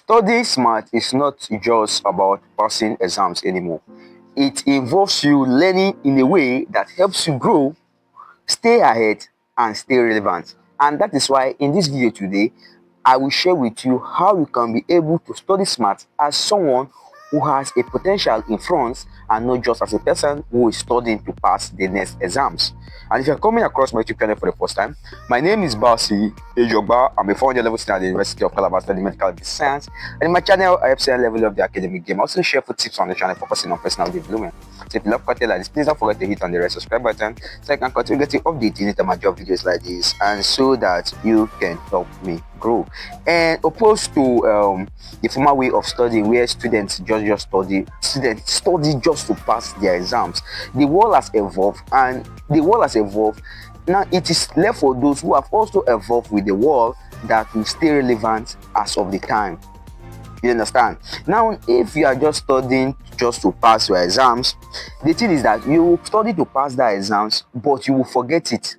Studying smart is not just about passing exams anymore. It involves you learning in a way that helps you grow, stay ahead, and stay relevant. And that is why in this video today, I will share with you how you can be able to study smart as someone who has a potential in front and not just as a person who is studying to pass the next exams. And if you're coming across my YouTube channel for the first time, my name is Basi Ejogba. I'm a 400 level student at the University of Calabar studying medical science. And in my channel, I have seen level of the academic game. I also share food tips on the channel focusing on personal development. So if you love content like this, please don't forget to hit on the red subscribe button so I can continue getting updates anytime I drop videos like this, and so that you can help me grow. And opposed to the former way of studying where students just study just to pass their exams, the world has evolved, and now it is left for those who have also evolved with the world that will stay relevant as of the time. You understand? Now, if you are just studying just to pass your exams, the thing is that you will study to pass the exams, but you will forget it.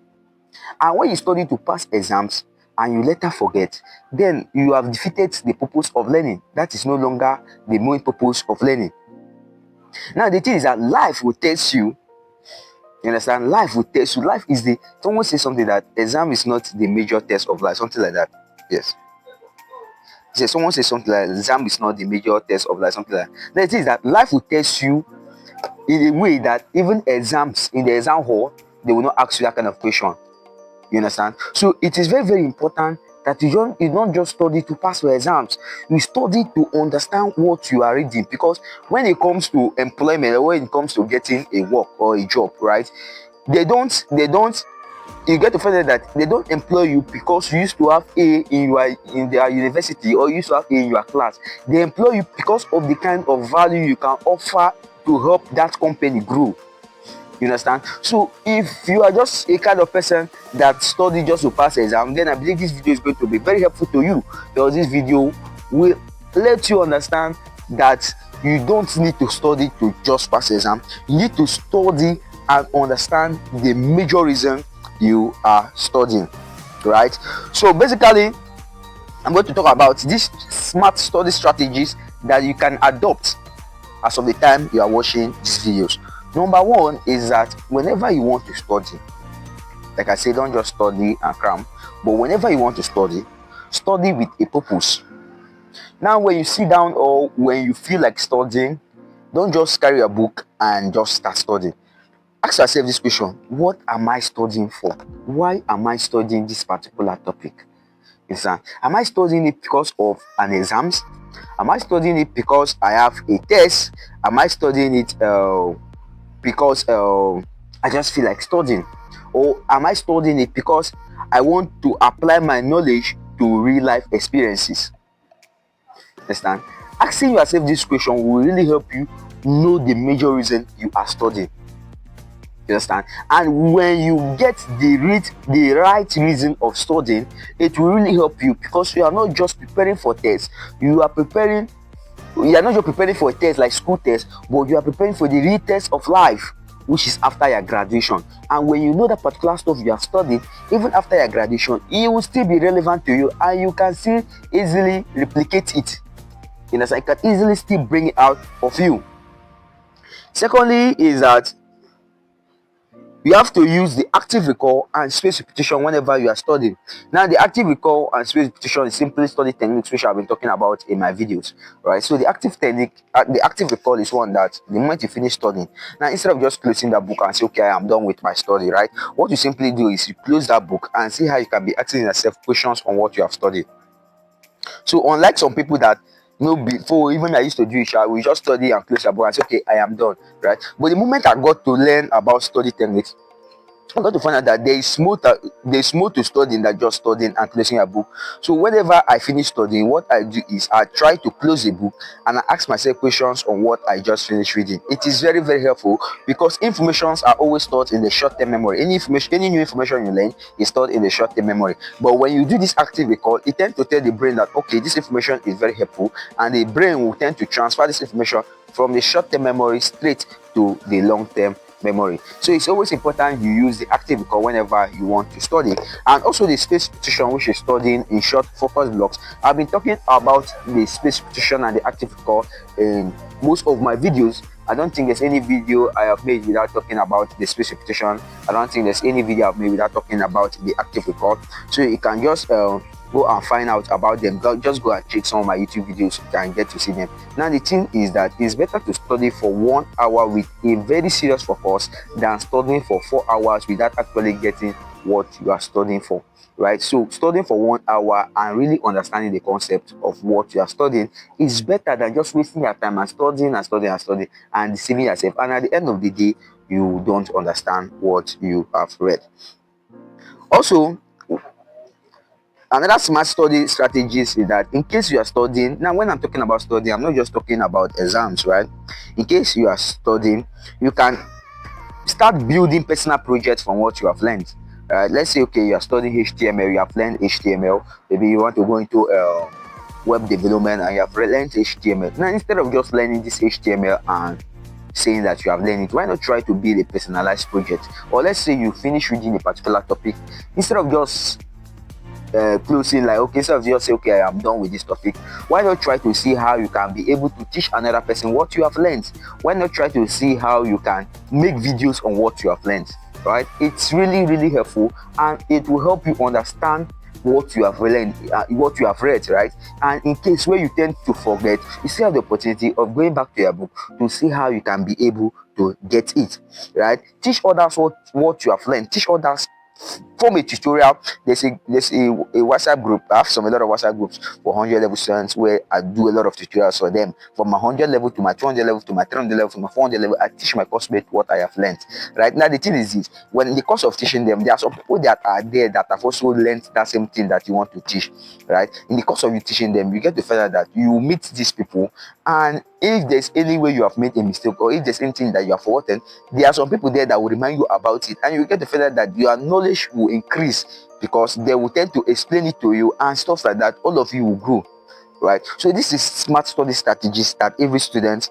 And when you study to pass exams and you later forget, then you have defeated the purpose of learning. That is no longer the main purpose of learning. Now, the thing is that life will test you. You understand? Life will test you. Life is the... Someone say something that exam is not the major test of life. Something like that. Yes. Someone says something like exam is not the major test of life, something like that. The thing is that life will test you in a way that even exams in the exam hall, they will not ask you that kind of question. You understand? So it is very, very important that you don't just study to pass your exams. You study to understand what you are reading, because when it comes to employment or when it comes to getting a work or a job, right, you get to find out that they don't employ you because you used to have A in their university or you used to have A in your class. They employ you because of the kind of value you can offer to help that company grow. You understand? So if you are just a kind of person that study just to pass exam, then I believe this video is going to be very helpful to you, because this video will let you understand that you don't need to study to just pass exam. You need to study and understand the major reason you are studying, right? So basically, I'm going to talk about these smart study strategies that you can adopt as of the time you are watching these videos. Number one is that whenever you want to study, like I say, don't just study and cram, but whenever you want to study with a purpose. Now, when you sit down or when you feel like studying, don't just carry a book and just start studying. Ask yourself this question: what am I studying for? Why am I studying this particular topic? Am I studying it because of an exams? Am I studying it because I have a test? Am I studying it because I just feel like studying? Or am I studying it because I want to apply my knowledge to real life experiences? Understand? Asking yourself this question will really help you know the major reason you are studying. You understand? And when you get the right reason of studying, it will really help you, because you are not just preparing for tests. You are not just preparing for a test like school test, but you are preparing for the real test of life, which is after your graduation. And when you know that particular stuff you have studied, even after your graduation, it will still be relevant to you, and you can still easily replicate it. You understand? You can easily still bring it out of you. Secondly is that you have to use the active recall and space repetition whenever you are studying. Now, the active recall and space repetition is simply study techniques which I've been talking about in my videos, right? So the active recall is one that the moment you finish studying, now instead of just closing that book and say, okay, I am done with my study, right? What you simply do is you close that book and see how you can be asking yourself questions on what you have studied. So unlike some people that, before even I used to do it, we just study and close a book and say, okay, I am done, right? But the moment I got to learn about study techniques, I got to find out that there is more to studying than just studying and closing a book. So whenever I finish studying, what I do is I try to close the book and I ask myself questions on what I just finished reading. It is very, very helpful, because informations are always stored in the short-term memory. Any new information you learn is stored in the short-term memory. But when you do this active recall, it tends to tell the brain that, okay, this information is very helpful, and the brain will tend to transfer this information from the short-term memory straight to the long-term memory. So it's always important you use the active recall whenever you want to study. And also the space repetition, which is studying in short focus blocks. I've been talking about the space repetition and the active recall in most of my videos. I don't think there's any video I have made without talking about the space repetition. I don't think there's any video I've made without talking about the active recall. So you can just go and find out about them. Just go and check some of my YouTube videos and get to see them. Now the thing is that it's better to study for 1 hour with a very serious focus than studying for 4 hours without actually getting what you are studying for, right? So studying for 1 hour and really understanding the concept of what you are studying is better than just wasting your time and studying and deceiving yourself, and at the end of the day you don't understand what you have read. Also, another smart study strategies is that in case you are studying, now when I'm talking about studying, I'm not just talking about exams, right? In case you are studying, you can start building personal projects from what you have learned. Let's say, okay, you are studying HTML, you have learned HTML, maybe you want to go into web development and you have learned HTML. Now, instead of just learning this HTML and saying that you have learned it, why not try to build a personalized project? Or let's say you finish reading a particular topic, instead of just closing like, okay, so just say, okay, I am done with this topic, why not try to see how you can be able to teach another person what you have learned? Why not try to see how you can make videos on what you have learned, right? It's really helpful, and it will help you understand what you have learned, what you have read, right? And in case where you tend to forget, you still have the opportunity of going back to your book to see how you can be able to get it, right? Teach others what you have learned. Teach others. Form a tutorial. There's a WhatsApp group. I have a lot of WhatsApp groups for 100 level students where I do a lot of tutorials for them. From my 100 level to my 200 level to my 300 level to my 400 level, I teach my coursemate what I have learned. Right now, the thing is this: when in the course of teaching them, there are some people that are there that have also learned that same thing that you want to teach. Right? In the course of you teaching them, you get to find out that you meet these people, and if there's any way you have made a mistake, or if there's anything that you have forgotten, there are some people there that will remind you about it, and you get to find out that your knowledge will increase because they will tend to explain it to you and stuff like that. All of you will grow, right? So this is smart study strategies that every student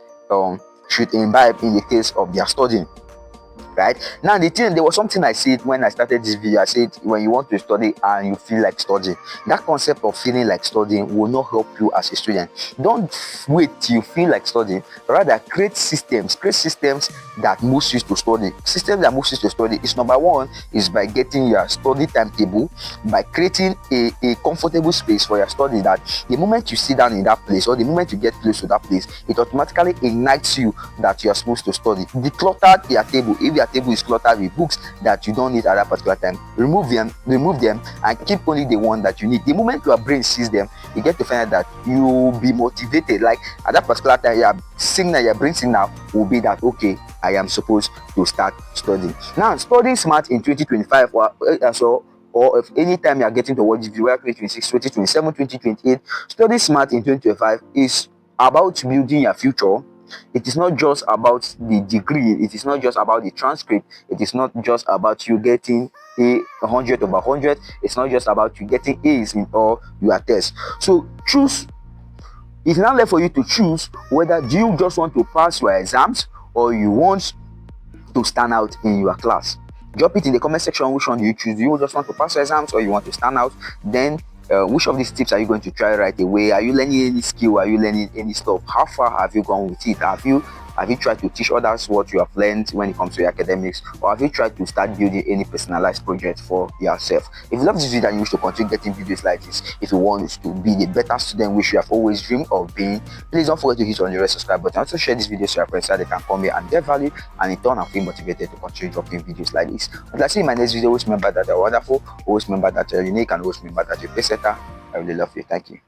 should imbibe in the case of their studying. Right now, the thing, there was something I said when I started this video. I said, when you want to study and you feel like studying, that concept of feeling like studying will not help you as a student. Don't wait till you feel like studying, rather create systems that moves you to study. Systems that moves you to study is, number one, is by getting your study timetable, by creating a comfortable space for your study, that the moment you sit down in that place or the moment you get close to that place, it automatically ignites you that you are supposed to study. Declutter your table. If your table is cluttered with books that you don't need at that particular time, remove them and keep only the one that you need. The moment your brain sees them, you get to find out that you will be motivated. Like at that particular time, your brain signal will be that, okay, I am supposed to start studying. Now, studying smart in 2025 or if any time you are getting towards the video, 2026, 2027, 2028, study smart in 2025 is about building your future. It is not just about the degree, it is not just about the transcript, it is not just about you getting a 100 over 100, it's not just about you getting A's in all your tests. So choose. It's now left for you to choose whether do you just want to pass your exams or you want to stand out in your class. Drop it in the comment section. Which one do you choose? Do you just want to pass your exams or you want to stand out? Then which of these tips are you going to try right away? Are you learning any skill? Are you learning any stuff? How far have you gone with it? Have you tried to teach others what you have learned when it comes to your academics, or have you tried to start building any personalized project for yourself? If you love this video and you wish to continue getting videos like this, if you want to be the better student which you have always dreamed of being, please don't forget to hit on the red subscribe button. Also share this video to your friends so they can come here and get value, and in turn and feel motivated to continue dropping videos like this. Until I see you in my next video, always remember that you're wonderful, always remember that you're unique, and always remember that you're a setter. I really love you. Thank you.